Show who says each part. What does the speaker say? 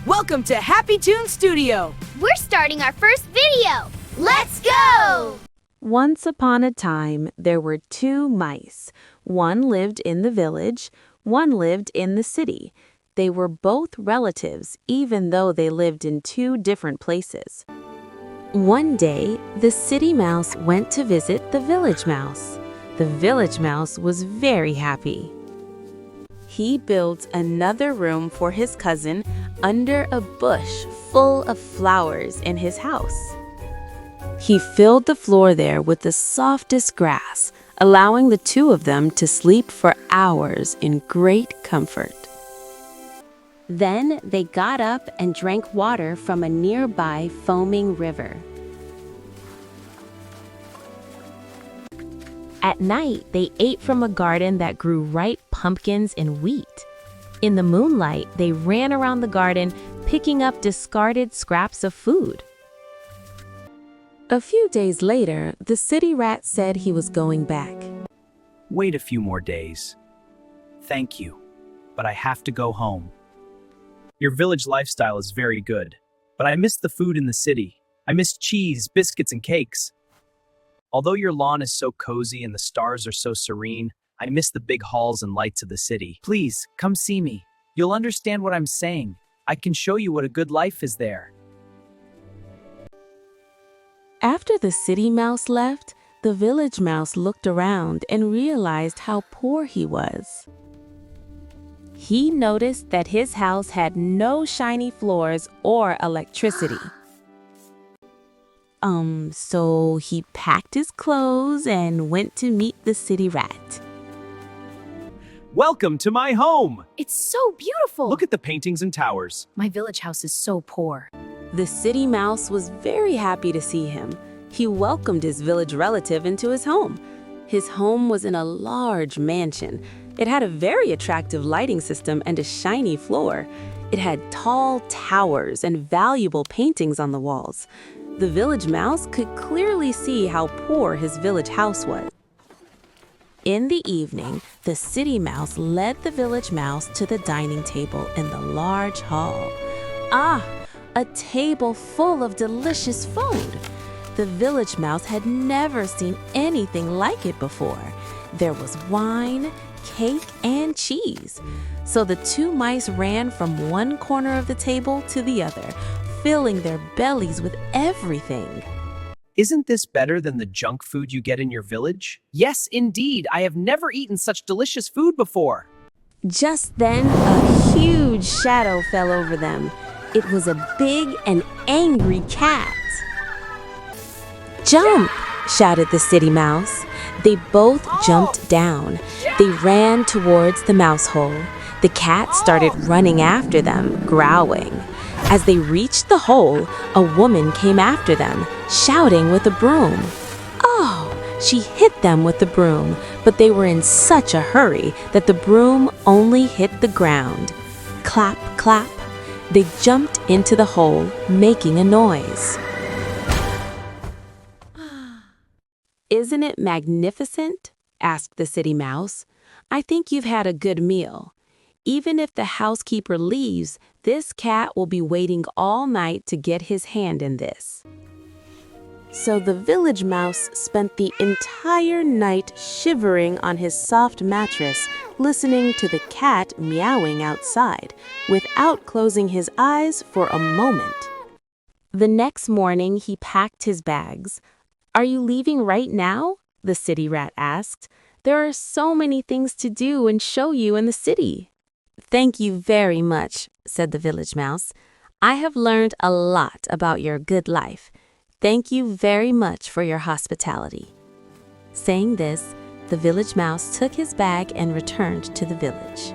Speaker 1: Welcome to Happy Toon Studio.
Speaker 2: We're starting our first video. Let's go!
Speaker 3: Once upon a time, there were two mice. One lived in the village, one lived in the city. They were both relatives, even though they lived in two different places. One day, the city mouse went to visit the village mouse. The village mouse was very happy. He built another room for his cousin under a bush full of flowers in his house. He filled the floor there with the softest grass, allowing the two of them to sleep for hours in great comfort. Then they got up and drank water from a nearby foaming river. At night, they ate from a garden that grew ripe pumpkins and wheat. In the moonlight, they ran around the garden, picking up discarded scraps of food. A few days later, the city rat said he was going back.
Speaker 4: Wait a few more days. Thank you, but I have to go home. Your village lifestyle is very good, but I miss the food in the city. I miss cheese, biscuits, and cakes. Although your lawn is so cozy and the stars are so serene, I miss the big halls and lights of the city. Please, come see me. You'll understand what I'm saying. I can show you what a good life is there.
Speaker 3: After the city mouse left, the village mouse looked around and realized how poor he was. He noticed that his house had no shiny floors or electricity. So he packed his clothes and went to meet the city rat.
Speaker 4: Welcome to my home!
Speaker 1: It's so beautiful.
Speaker 4: Look at the paintings and towers.
Speaker 1: My village house is so poor.
Speaker 3: The city mouse was very happy to see him. He welcomed his village relative into his home. His home was in a large mansion. It had a very attractive lighting system and a shiny floor. It had tall towers and valuable paintings on the walls. The village mouse could clearly see how poor his village house was. In the evening, the city mouse led the village mouse to the dining table in the large hall. Ah, a table full of delicious food. The village mouse had never seen anything like it before. There was wine, cake, and cheese. So the two mice ran from one corner of the table to the other, filling their bellies with everything.
Speaker 4: Isn't this better than the junk food you get in your village? Yes, indeed. I have never eaten such delicious food before.
Speaker 3: Just then, a huge shadow fell over them. It was a big and angry cat. "Jump!" shouted the city mouse. They both jumped down. They ran towards the mouse hole. The cat started running after them, growling. As they reached the hole, a woman came after them, shouting with a broom. Oh, she hit them with the broom, but they were in such a hurry that the broom only hit the ground. Clap, clap. They jumped into the hole, making a noise. "Isn't it magnificent?" asked the city mouse. "I think you've had a good meal. Even if the housekeeper leaves, this cat will be waiting all night to get his hand in this." So the village mouse spent the entire night shivering on his soft mattress, listening to the cat meowing outside, without closing his eyes for a moment. The next morning, he packed his bags. "Are you leaving right now?" the city rat asked. "There are so many things to do and show you in the city." "Thank you very much," said the village mouse. "I have learned a lot about your good life. Thank you very much for your hospitality." Saying this, the village mouse took his bag and returned to the village.